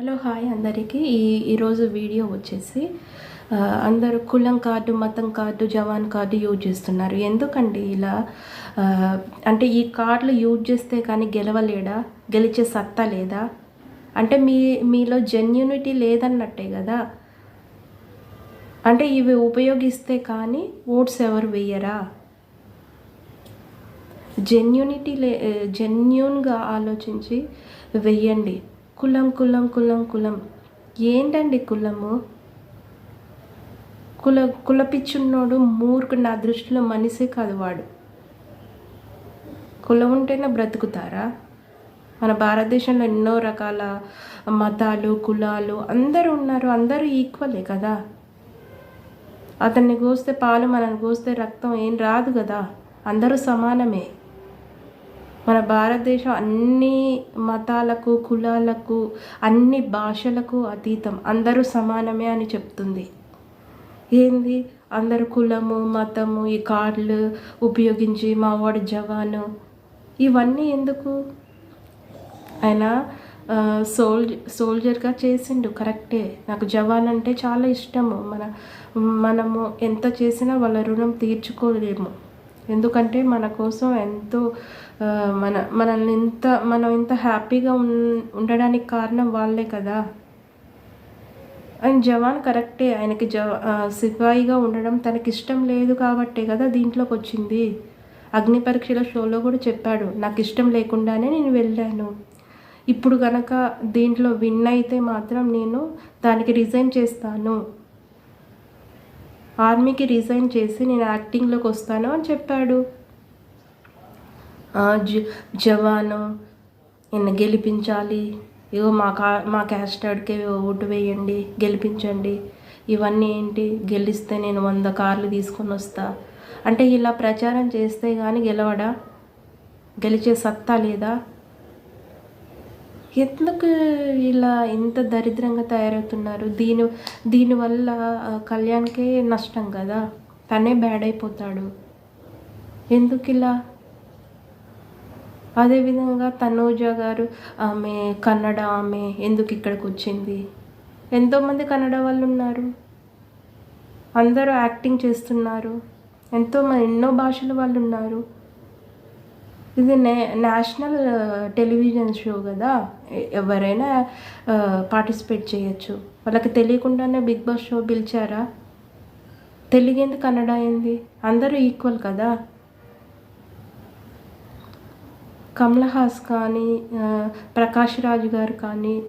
Hello hi అందరికీ. ఈరోజు video వచ్చేసి అందరూ కులం కార్డు, మతం కార్డు, జవాన్ కార్డు యూజ్ చేస్తున్నారు. ఎందుకండి ఇలా? అంటే ఈ కార్డులు యూజ్ చేస్తే కానీ గెలవలేడా? గెలిచే సత్తా లేదా? అంటే మీలో జెన్యూనిటీ లేదన్నట్టే కదా. అంటే ఇవి ఉపయోగిస్తే కానీ ఓట్స్ ఎవరు వేయరా? జెన్యూన్గా ఆలోచించి వెయ్యండి. కులం కులం కులం కులం ఏంటండి కులము? కులపిచ్చున్నోడు మూర్ఖుడు. నా దృష్టిలో మనిషే కాదు వాడు. కులం ఉంటేనే బ్రతుకుతారా? మన భారతదేశంలో ఎన్నో రకాల మతాలు, కులాలు అందరూ ఉన్నారు. అందరూ ఈక్వలే కదా. అతన్ని కోస్తే పాలు, మనల్ని కోస్తే రక్తం ఏం రాదు కదా. అందరూ సమానమే. మన భారతదేశం అన్ని మతాలకు, కులాలకు, అన్ని భాషలకు అతీతం. అందరూ సమానమే అని చెప్తుంది. ఏంది అందరు కులము, మతము, ఈ కార్డులు ఉపయోగించి మావాడు జవాను ఇవన్నీ ఎందుకు? ఆయన సోల్జర్గా చేసిండు, కరెక్టే. నాకు జవాన్ అంటే చాలా ఇష్టము. మనము ఎంత చేసినా వాళ్ళ రుణం తీర్చుకోలేము. ఎందుకంటే మన కోసం ఎంతో మనం ఇంత హ్యాపీగా ఉండడానికి కారణం వాళ్ళే కదా. ఆయన జవాన్ కరెక్టే. ఆయనకి సిపాయిగా ఉండడం తనకి ఇష్టం లేదు కాబట్టే కదా దీంట్లోకి వచ్చింది. అగ్ని పరీక్షల షోలో కూడా చెప్పాడు, నాకు ఇష్టం లేకుండానే నేను వెళ్ళాను. ఇప్పుడు కనుక దీంట్లో విన్ అయితే మాత్రం నేను దానికి రిజైన్ చేస్తాను, ఆర్మీకి రిజైన్ చేసి నేను యాక్టింగ్లోకి వస్తాను అని చెప్పాడు. జవాను నిన్ను గెలిపించాలి, ఇగో మా క్యాస్టర్డ్కే ఓటు వేయండి, గెలిపించండి, ఇవన్నీ ఏంటి? గెలిస్తే నేను 100 కార్లు తీసుకొని వస్తా అంటే ఇలా ప్రచారం చేస్తే కానీ గెలవడా? గెలిచే సత్తా లేదా? ఎందుకు ఇలా ఇంత దరిద్రంగా తయారవుతున్నారు? దీనివల్ల కళ్యాణ్కే నష్టం కదా. తనే బ్యాడ్ అయిపోతాడు. ఎందుకు ఇలా? అదేవిధంగా తనూజ గారు, ఆమె కన్నడ, ఆమె ఎందుకు ఇక్కడికి వచ్చింది? ఎంతోమంది కన్నడ ఉన్నారు, అందరూ యాక్టింగ్ చేస్తున్నారు. ఎన్నో భాషల వాళ్ళు ఉన్నారు. ఇది నేషనల్ టెలివిజన్ షో కదా, ఎవరైనా పార్టిసిపేట్ చేయొచ్చు. వాళ్ళకి తెలియకుండానే బిగ్ బాస్ షో పిలిచారా? తెలుగు ఏంది, కన్నడ ఏంది, అందరూ ఈక్వల్ కదా. కమల్ హాసన్ కానీ, ప్రకాష్ రాజ్ గారు కానీ